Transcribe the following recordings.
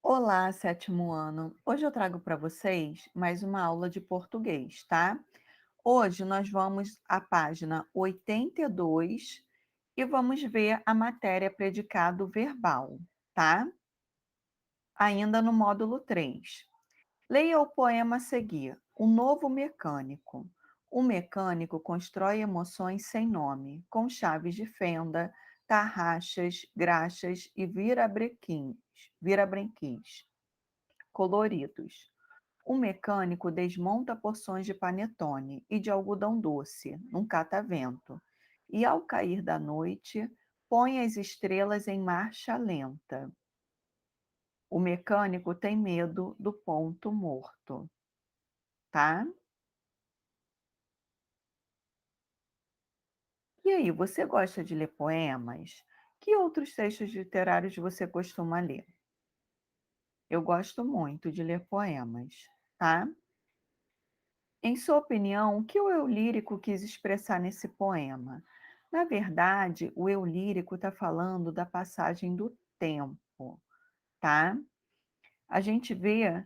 Olá, sétimo ano. Hoje eu trago para vocês mais uma aula de português, tá? Hoje nós vamos à página 82 e vamos ver a matéria predicado verbal, tá? Ainda no módulo 3. Leia o poema a seguir. O novo mecânico. O mecânico constrói emoções sem nome, com chaves de fenda, tarraxas, graxas e virabrequins coloridos. O mecânico desmonta porções de panetone e de algodão doce num catavento, e ao cair da noite, põe as estrelas em marcha lenta. O mecânico tem medo do ponto morto, tá? E aí, você gosta de ler poemas? Que outros textos literários você costuma ler? Eu gosto muito de ler poemas, tá? Em sua opinião, o que o eu lírico quis expressar nesse poema? Na verdade, o eu lírico está falando da passagem do tempo, tá? A gente vê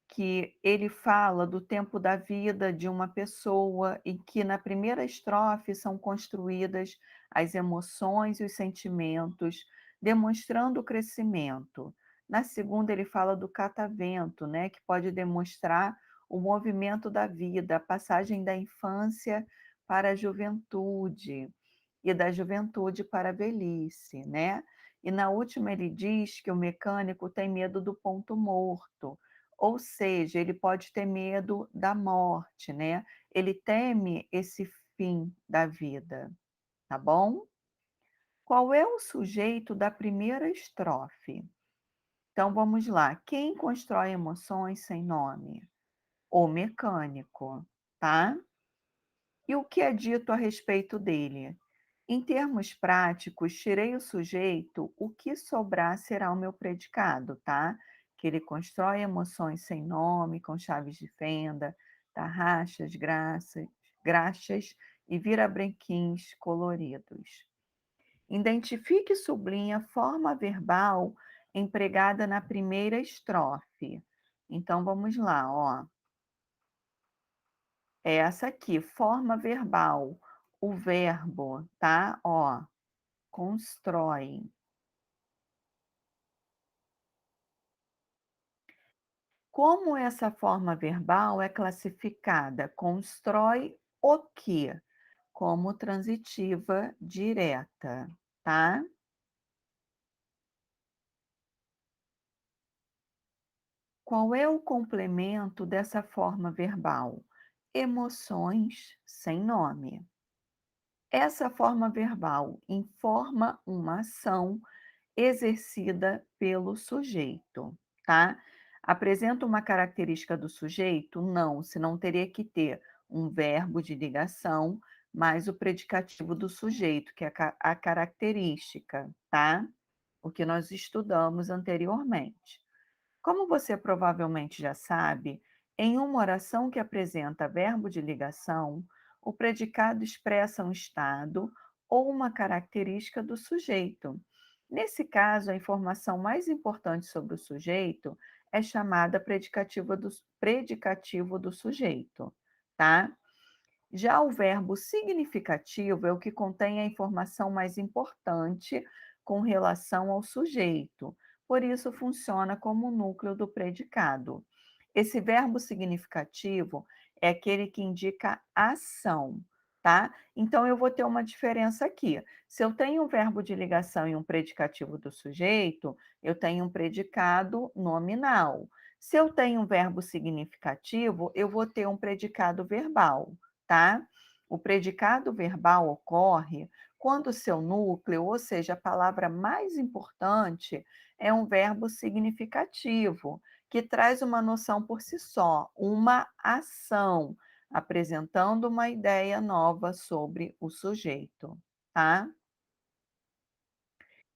que ele fala do tempo da vida de uma pessoa e que na primeira estrofe são construídas as emoções e os sentimentos, demonstrando o crescimento. Na segunda, ele fala do catavento, né, que pode demonstrar o movimento da vida, a passagem da infância para a juventude e da juventude para a velhice, né? E na última ele diz que o mecânico tem medo do ponto morto, ou seja, ele pode ter medo da morte, né? Ele teme esse fim da vida, tá bom? Qual é o sujeito da primeira estrofe? Então vamos lá. Quem constrói emoções sem nome? O mecânico, tá? E o que é dito a respeito dele? Em termos práticos, tirei o sujeito, o que sobrar será o meu predicado, tá? Que ele constrói emoções sem nome, com chaves de fenda, tarraxas, graxas e virabrequins coloridos. Identifique e sublinhe a forma verbal empregada na primeira estrofe. Então, vamos lá, ó. É essa aqui, forma verbal, o verbo, tá? Ó, constrói. Como essa forma verbal é classificada? Constrói o quê? Como transitiva direta, tá? Qual é o complemento dessa forma verbal? Emoções sem nome. Essa forma verbal informa uma ação exercida pelo sujeito, tá? Apresenta uma característica do sujeito? Não, senão teria que ter um verbo de ligação mais o predicativo do sujeito, que é a característica, tá? O que nós estudamos anteriormente. Como você provavelmente já sabe, em uma oração que apresenta verbo de ligação, o predicado expressa um estado ou uma característica do sujeito. Nesse caso, a informação mais importante sobre o sujeito é chamada predicativo do sujeito, tá? Já o verbo significativo é o que contém a informação mais importante com relação ao sujeito, por isso funciona como o núcleo do predicado. Esse verbo significativo é aquele que indica ação, tá? Então eu vou ter uma diferença aqui. Se eu tenho um verbo de ligação e um predicativo do sujeito, eu tenho um predicado nominal. Se eu tenho um verbo significativo, eu vou ter um predicado verbal, tá? O predicado verbal ocorre quando o seu núcleo, ou seja, a palavra mais importante, é um verbo significativo, que traz uma noção por si só, uma ação, apresentando uma ideia nova sobre o sujeito, tá?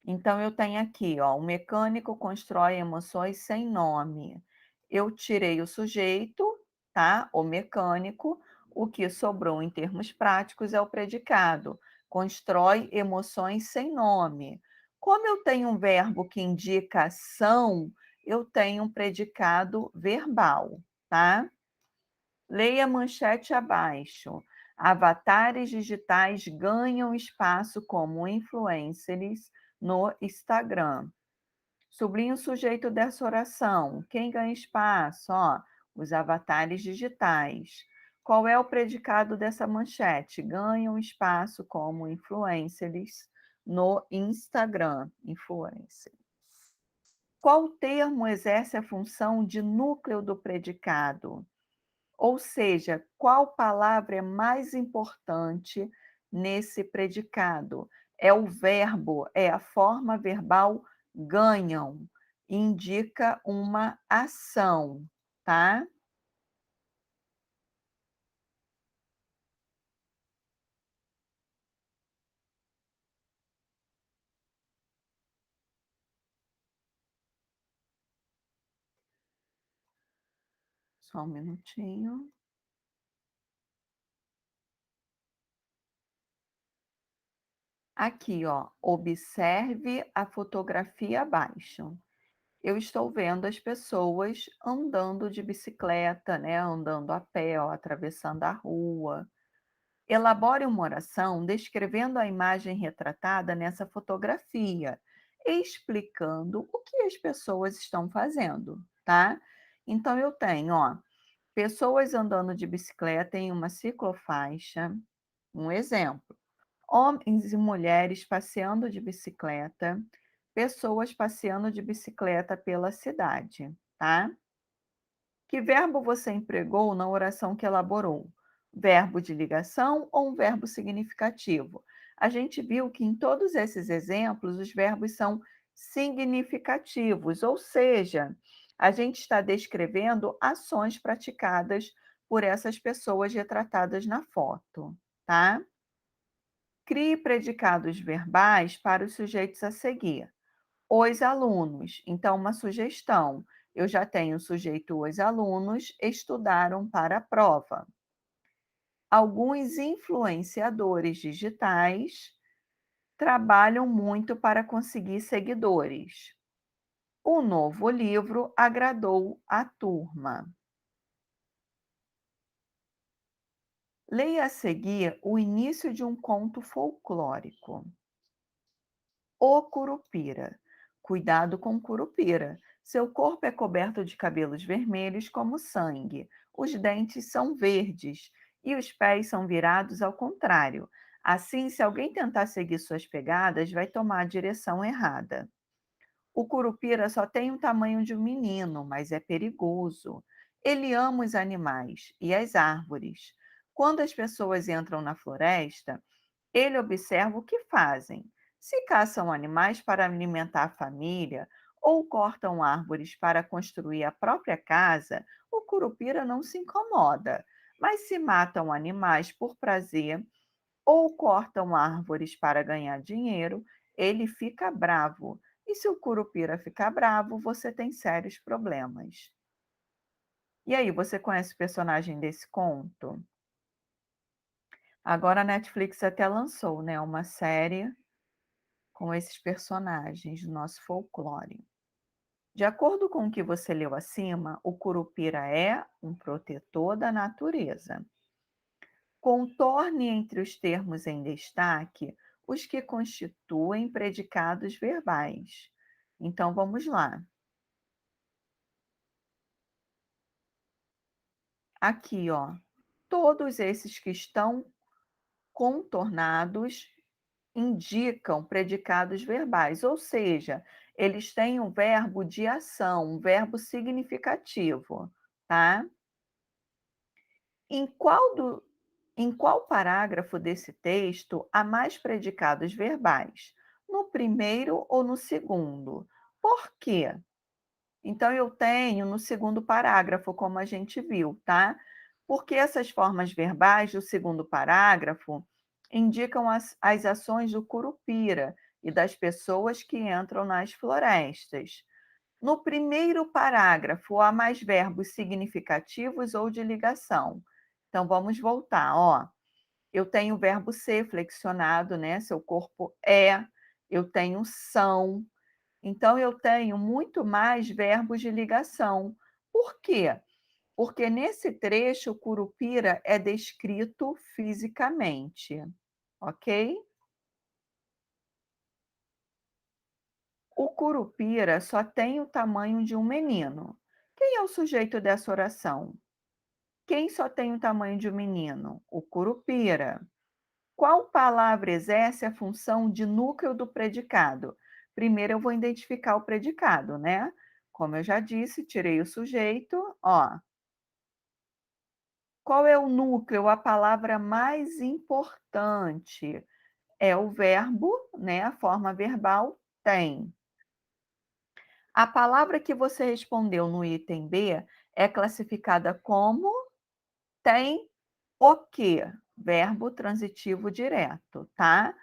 Então, eu tenho aqui, ó, o mecânico constrói emoções sem nome. Eu tirei o sujeito, tá? O mecânico. O que sobrou em termos práticos é o predicado. Constrói emoções sem nome. Como eu tenho um verbo que indica ação, eu tenho um predicado verbal, tá? Leia a manchete abaixo. Avatares digitais ganham espaço como influencers no Instagram. Sublinhe o sujeito dessa oração. Quem ganha espaço? Ó, os avatares digitais. Qual é o predicado dessa manchete? Ganham espaço como influencers no Instagram. Influencer. Qual termo exerce a função de núcleo do predicado? Ou seja, qual palavra é mais importante nesse predicado? É o verbo, é a forma verbal ganham, indica uma ação, tá? Só um minutinho. Aqui, ó, observe a fotografia abaixo. Eu estou vendo as pessoas andando de bicicleta, né, andando a pé, ó, atravessando a rua. Elabore uma oração descrevendo a imagem retratada nessa fotografia, explicando o que as pessoas estão fazendo, tá? Então eu tenho, ó, pessoas andando de bicicleta em uma ciclofaixa, um exemplo. Homens e mulheres passeando de bicicleta, pessoas passeando de bicicleta pela cidade, tá? Que verbo você empregou na oração que elaborou? Verbo de ligação ou um verbo significativo? A gente viu que em todos esses exemplos os verbos são significativos, ou seja, a gente está descrevendo ações praticadas por essas pessoas retratadas na foto, tá? Crie predicados verbais para os sujeitos a seguir. Os alunos. Então, uma sugestão. Eu já tenho o sujeito os alunos estudaram para a prova. Alguns influenciadores digitais trabalham muito para conseguir seguidores. O novo livro agradou a turma. Leia a seguir o início de um conto folclórico. O curupira. Cuidado com o curupira. Seu corpo é coberto de cabelos vermelhos como sangue. Os dentes são verdes e os pés são virados ao contrário. Assim, se alguém tentar seguir suas pegadas, vai tomar a direção errada. O curupira só tem o tamanho de um menino, mas é perigoso. Ele ama os animais e as árvores. Quando as pessoas entram na floresta, ele observa o que fazem. Se caçam animais para alimentar a família ou cortam árvores para construir a própria casa, o curupira não se incomoda. Mas se matam animais por prazer ou cortam árvores para ganhar dinheiro, ele fica bravo. E se o curupira ficar bravo, você tem sérios problemas. E aí, você conhece o personagem desse conto? Agora a Netflix até lançou, né, uma série com esses personagens do nosso folclore. De acordo com o que você leu acima, o curupira é um protetor da natureza. Contorne entre os termos em destaque os que constituem predicados verbais. Então vamos lá. Aqui, ó, todos esses que estão contornados indicam predicados verbais, ou seja, eles têm um verbo de ação, um verbo significativo, tá? Em qual do em qual parágrafo desse texto há mais predicados verbais? No primeiro ou no segundo? Por quê? Então, eu tenho no segundo parágrafo, como a gente viu, tá? Porque essas formas verbais do segundo parágrafo indicam as ações do curupira e das pessoas que entram nas florestas. No primeiro parágrafo, há mais verbos significativos ou de ligação. Então, vamos voltar, ó. Eu tenho o verbo ser flexionado, né? Seu corpo é, eu tenho são, Então eu tenho muito mais verbos de ligação. Por quê? Porque nesse trecho o Curupira é descrito fisicamente, ok? O Curupira só tem o tamanho de um menino. Quem é o sujeito dessa oração? Quem só tem o tamanho de um menino? O Curupira. Qual palavra exerce a função de núcleo do predicado? Primeiro eu vou identificar o predicado, né? Como eu já disse, tirei o sujeito, ó. Qual é o núcleo, a palavra mais importante? É o verbo, né? A forma verbal tem. A palavra que você respondeu no item B é classificada como tem o quê? Verbo transitivo direto, tá?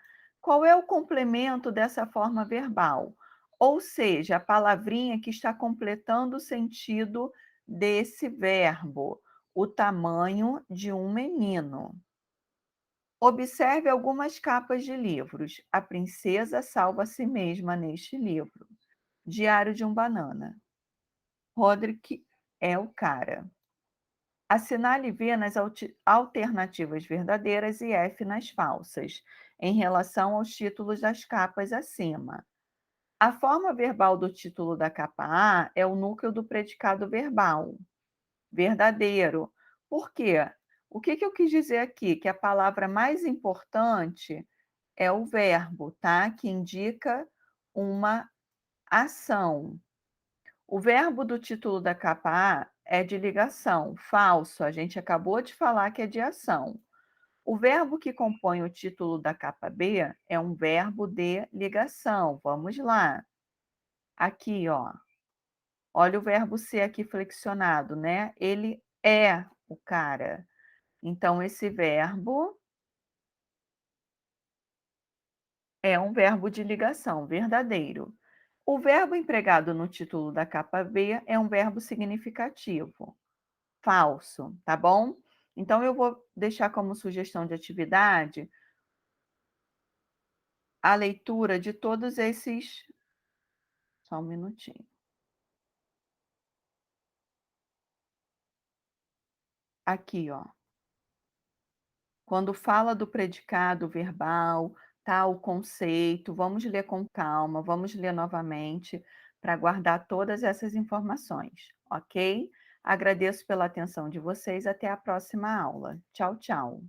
Qual é o complemento dessa forma verbal? Ou seja, a palavrinha que está completando o sentido desse verbo, o tamanho de um menino. Observe algumas capas de livros. A princesa salva a si mesma neste livro. Diário de um banana. Roderick é o cara. Assinale V nas alternativas verdadeiras e F nas falsas, em relação aos títulos das capas acima. A forma verbal do título da capa A é o núcleo do predicado verbal. Verdadeiro. Por quê? O que eu quis dizer aqui? Que a palavra mais importante é o verbo, tá? Que indica uma ação. O verbo do título da capa A é de ligação. Falso, a gente acabou de falar que é de ação. O verbo que compõe o título da capa B é um verbo de ligação. Vamos lá. Aqui, ó. Olha o verbo ser aqui flexionado, né? Ele é o cara. Então, esse verbo é um verbo de ligação, verdadeiro. O verbo empregado no título da capa B é um verbo significativo. Falso, tá bom? Então, eu vou deixar como sugestão de atividade a leitura de todos esses. Só um minutinho. Aqui, ó. Quando fala do predicado verbal, tá, o conceito, vamos ler com calma, vamos ler novamente para guardar todas essas informações, ok? Agradeço pela atenção de vocês. Até a próxima aula. Tchau, tchau.